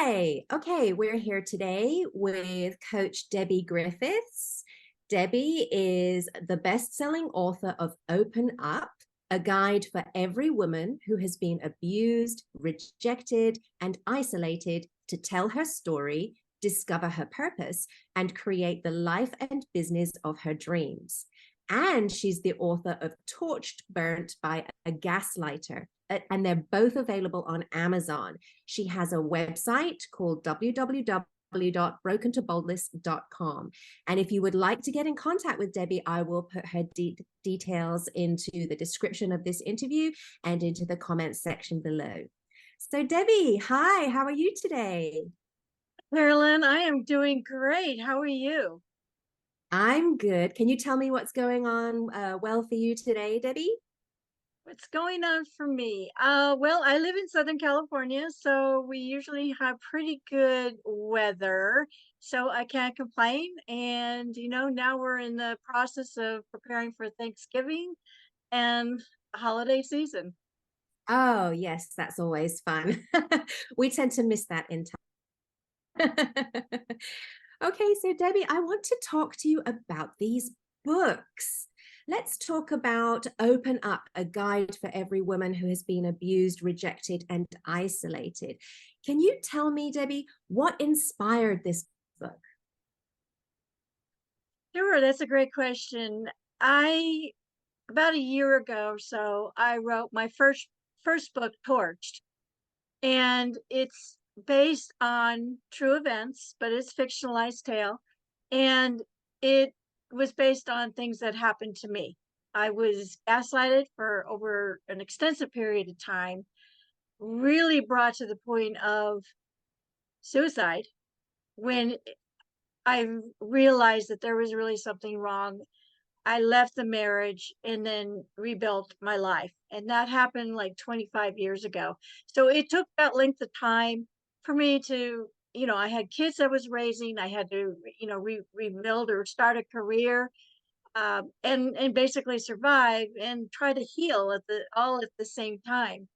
Hi. Okay, we're here today with Coach Debbie Griffiths. Debbie is the best-selling author of Open Up, a guide for every woman who has been abused, rejected, and isolated to tell her story, discover her purpose, and create the life and business of her dreams. And she's the author of Torched Burnt by a Gaslighter, and they're both available on Amazon. She has a website called www.brokentoboldness.com. And if you would like to get in contact with Debbie, I will put her details into the description of this interview and into the comments section below. So Debbie, hi, how are you today? Carolyn, I am doing great. How are you? I'm good. Can you tell me what's going on well for you today, Debbie? What's going on for me? Well, I live in Southern California, so we usually have pretty good weather, so I can't complain. And, now we're in the process of preparing for Thanksgiving and holiday season. Oh, yes, that's always fun. We tend to miss that in time. Okay, so Debbie, I want to talk to you about these books. Let's talk about Open Up, a guide for every woman who has been abused, rejected, and isolated. Can you tell me, Debbie, what inspired this book? Sure, that's a great question. I About a year ago or so, I wrote my first book, Torched. And it's based on true events, but it's fictionalized tale. And it was based on things that happened to me. I was gaslighted for over an extensive period of time, really brought to the point of suicide when I realized that there was really something wrong. I left the marriage and then rebuilt my life. And that happened like 25 years ago. So it took that length of time for me to, I had kids I was raising. I had to, rebuild or start a career, and basically survive and try to heal all at the same time.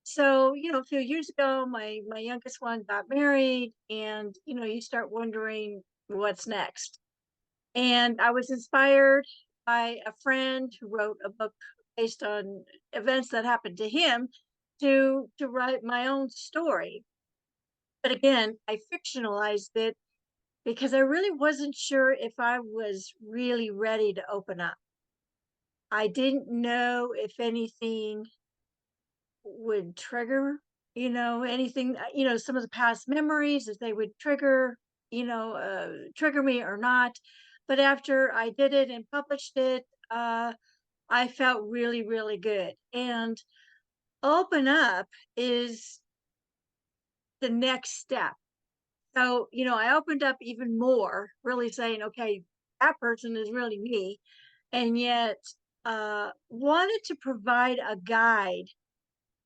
So, a few years ago, my youngest one got married, and, you start wondering what's next. And I was inspired by a friend who wrote a book based on events that happened to him to write my own story. But again, I fictionalized it because I really wasn't sure if I was really ready to open up. I didn't know if anything would trigger, anything, some of the past memories, if they would trigger me or not. But after I did it and published it, I felt really, really good. And open up is the next step. So, I opened up even more, really saying, okay, that person is really me. And yet, wanted to provide a guide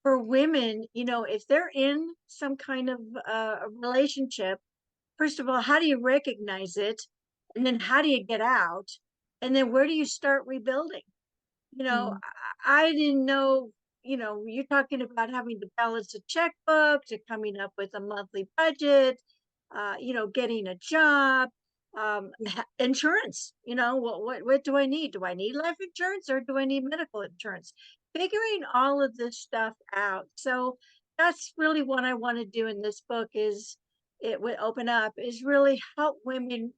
for women, if they're in some kind of relationship. First of all, how do you recognize it? And then how do you get out? And then where do you start rebuilding? Mm. I didn't know, you're talking about having to balance a checkbook, to coming up with a monthly budget, getting a job, insurance. What do I need? Do I need life insurance or do I need medical insurance? Figuring all of this stuff out. So that's really what I want to do in this book. Is it would open up is really help women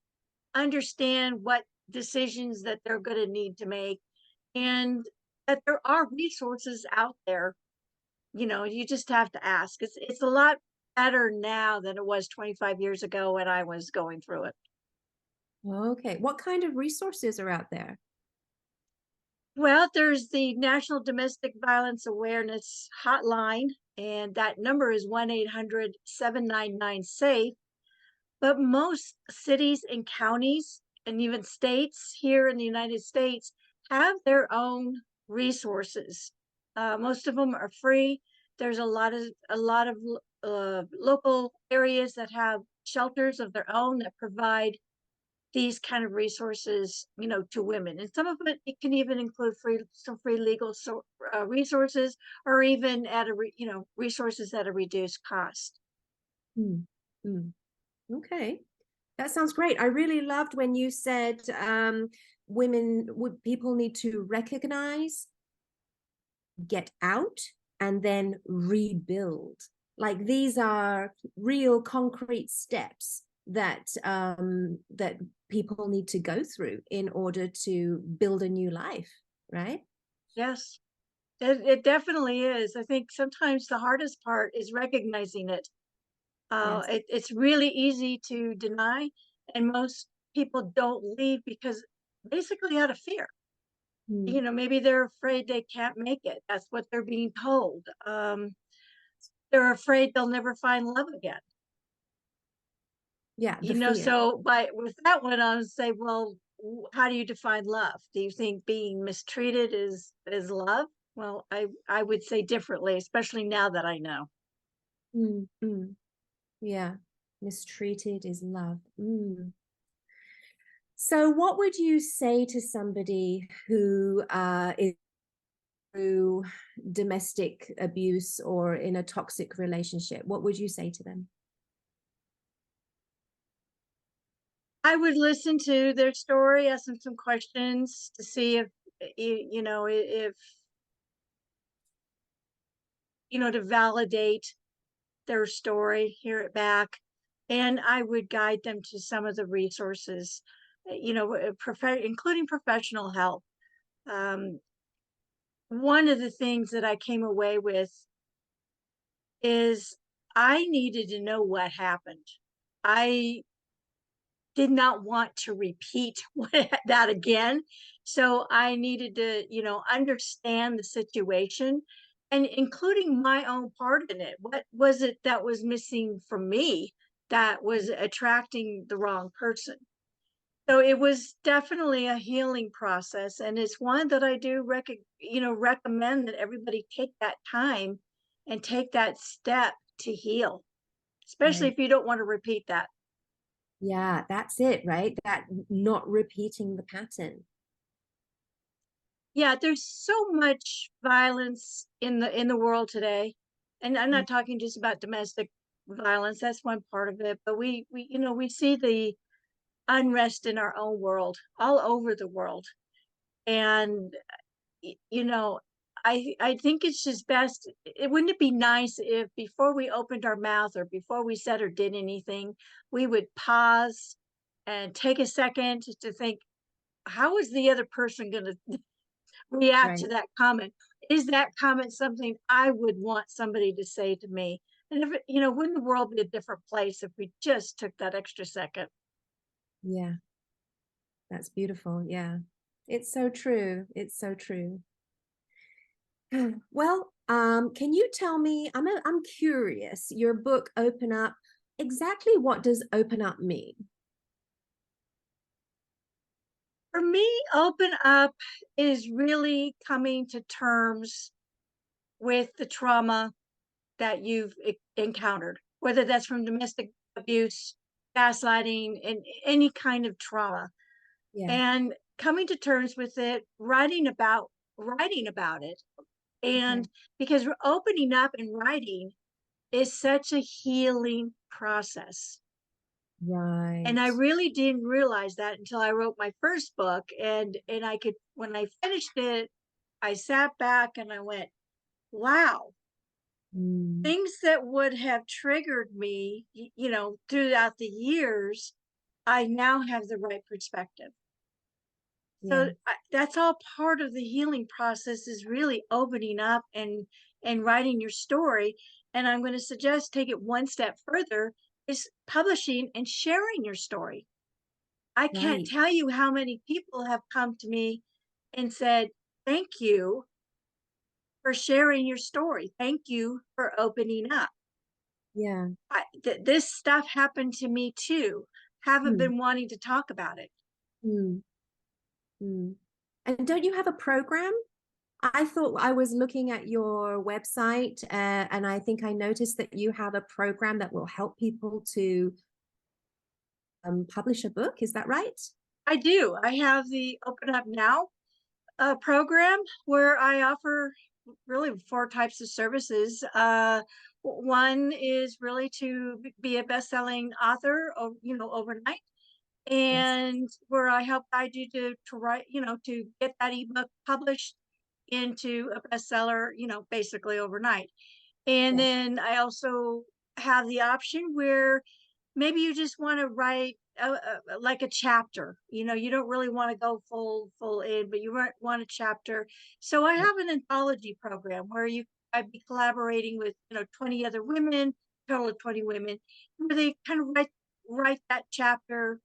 understand what decisions that they're going to need to make, and that there are resources out there. You just have to ask. It's a lot better now than it was 25 years ago when I was going through it. Okay, what kind of resources are out there? Well, there's the National Domestic Violence Awareness Hotline, and that number is 1-800-799-SAFE. But most cities and counties and even states here in the United States have their own resources. Most of them are free. There's a lot of local areas that have shelters of their own that provide these kind of resources, to women. And some of it can even include some free legal resources, or even at resources at a reduced cost. Mm, mm. Okay. That sounds great. I really loved when you said people need to recognize, get out, and then rebuild. Like these are real concrete steps that people need to go through in order to build a new life, right? Yes, it definitely is. I think sometimes the hardest part is recognizing it. Yes. It's really easy to deny, and most people don't leave because basically out of fear. Mm. You know, maybe they're afraid they can't make it. That's what they're being told. They're afraid they'll never find love again. Yeah, the You know, fear. so by with that one, I would say, well, how do you define love? Do you think being mistreated is love? Well, I would say differently, especially now that I know. Mm, mm. Yeah. Mistreated is love. Mm. So, what would you say to somebody who is through domestic abuse or in a toxic relationship? What would you say to them? I would listen to their story, ask them some questions to see if you know if to validate their story, hear it back, and I would guide them to some of the resources, including professional help. Um, One of the things that I came away with is I needed to know what happened. I did not want to repeat that again. So I needed to, understand the situation and including my own part in it. What was it that was missing from me that was attracting the wrong person? So it was definitely a healing process. And it's one that I do recommend that everybody take that time and take that step to heal, especially Right. if you don't want to repeat that. Yeah, that's it, right? That not repeating the pattern. Yeah, there's so much violence in the world today, and I'm Mm. not talking just about domestic violence. That's one part of it, but we see the unrest in our own world all over the world, and you know, I think it's just best. It wouldn't it be nice if before we opened our mouth or before we said or did anything, we would pause and take a second to think, how is the other person going to react to Right. that comment? Is that comment something I would want somebody to say to me? And if wouldn't the world be a different place if we just took that extra second? Yeah, that's beautiful. Yeah. It's so true. It's so true. Well, can you tell me, I'm curious, your book Open Up, exactly what does open up mean? For me, open up is really coming to terms with the trauma that you've encountered, whether that's from domestic abuse, gaslighting, and any kind of trauma, Yeah. and coming to terms with it, writing about it. Okay. And because we're opening up and writing is such a healing process. And I Right. really didn't realize that until I wrote my first book. And I could, when I finished it, I sat back and I went, wow, Mm. things that would have triggered me, throughout the years, I now have the right perspective. So Yeah. that's all part of the healing process, is really opening up and writing your story. And I'm going to suggest take it one step further, is publishing and sharing your story. I can't Right. tell you how many people have come to me and said, thank you for sharing your story. Thank you for opening up. Yeah. This stuff happened to me too. Haven't Mm. been wanting to talk about it. Mm. Mm. And don't you have a program? I thought I was looking at your website, and I think I noticed that you have a program that will help people to publish a book. Is that right? I do. I have the Open Up Now program where I offer really four types of services. One is really to be a best-selling author, overnight. Yes. And where I help guide you to write, to get that ebook published into a bestseller, basically overnight. And Yes. then I also have the option where maybe you just want to write like a chapter. You don't really want to go full in, but you want a chapter. So I have an anthology program where I'd be collaborating with 20 other women, total of 20 women, where they kind of write that chapter,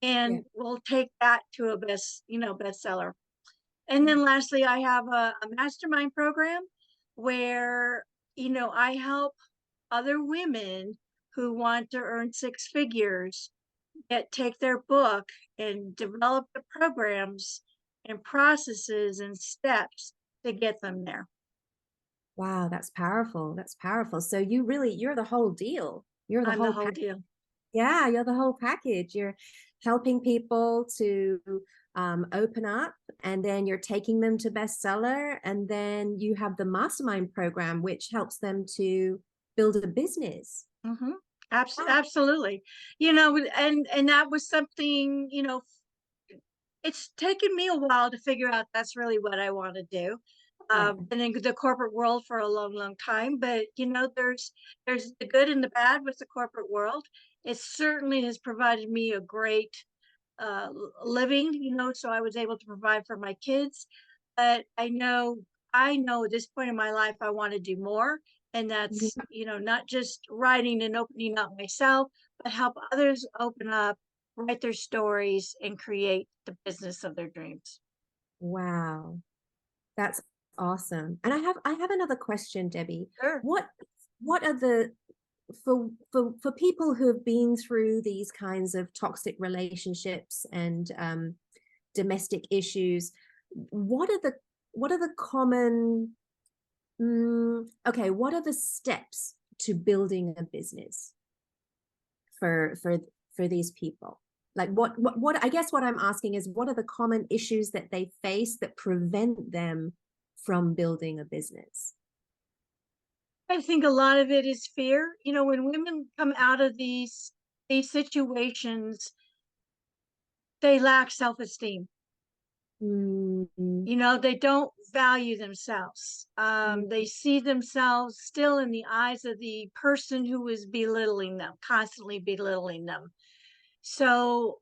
Yeah. and we'll take that to a bestseller. And then lastly, I have a mastermind program where I help other women who want to earn six figures take their book and develop the programs and processes and steps to get them there. Wow, that's powerful. That's powerful. So you're the whole deal. You're the I'm the whole whole package. deal. Yeah, you're the whole package. You're helping people to open up, and then you're taking them to bestseller, and then you have the mastermind program, which helps them to build a business. Mm-hmm. Wow. Absolutely. And that was something, it's taken me a while to figure out that's really what I want to do. Yeah. Been in the corporate world for a long time, but there's the good and the bad with the corporate world. It certainly has provided me a great living, so I was able to provide for my kids. But I know at this point in my life I want to do more, and that's Mhm. not just writing and opening up myself, but help others open up, write their stories, and create the business of their dreams. Wow. That's awesome. And I have another question, Debbie. Sure. What what are the for people who have been through these kinds of toxic relationships and domestic issues, what are the common what are the steps to building a business for these people? Like what I guess what I'm asking is, what are the common issues that they face that prevent them from building a business? I think a lot of it is fear. When women come out of these situations, they lack self-esteem. Mm, They don't value themselves. They see themselves still in the eyes of the person who is belittling them, constantly belittling them. So,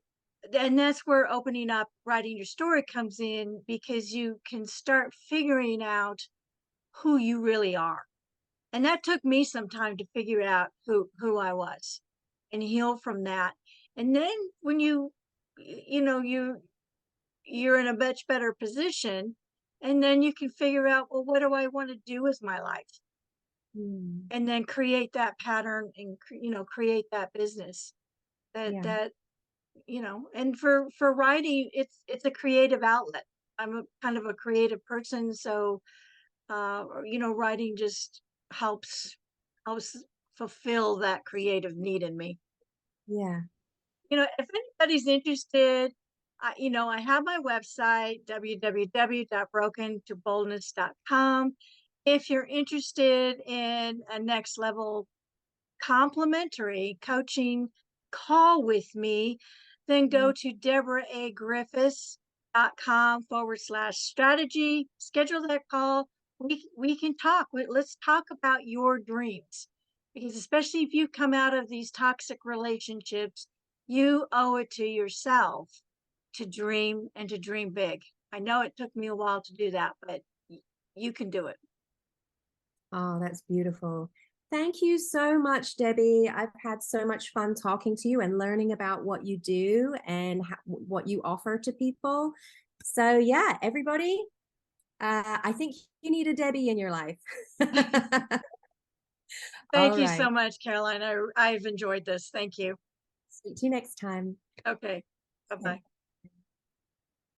and that's where opening up, writing your story comes in, because you can start figuring out who you really are. And that took me some time to figure out who I was and heal from that. And then when you're in a much better position, and then you can figure out, well, what do I want to do with my life, mm, and then create that pattern, and create that business yeah, that and for writing, it's a creative outlet. I'm a kind of a creative person, so writing just helps fulfill that creative need in me. yeah. If anybody's interested, I have my website, www.brokentoboldness.com. If you're interested in a next level complimentary coaching call with me, then go Mm, to deborahagriffiths.com/strategy. Schedule that call. We can talk. Let's talk about your dreams, because especially if you come out of these toxic relationships, you owe it to yourself to dream, and to dream big. I know it took me a while to do that, but you can do it. oh, that's beautiful. Thank you so much, Debbie. I've had so much fun talking to you and learning about what you do and what you offer to people. So yeah, everybody, I think you need a Debbie in your life. Thank All you so right. much, Caroline. I've enjoyed this. Thank you. Speak to you next time. Okay. Bye Okay. bye.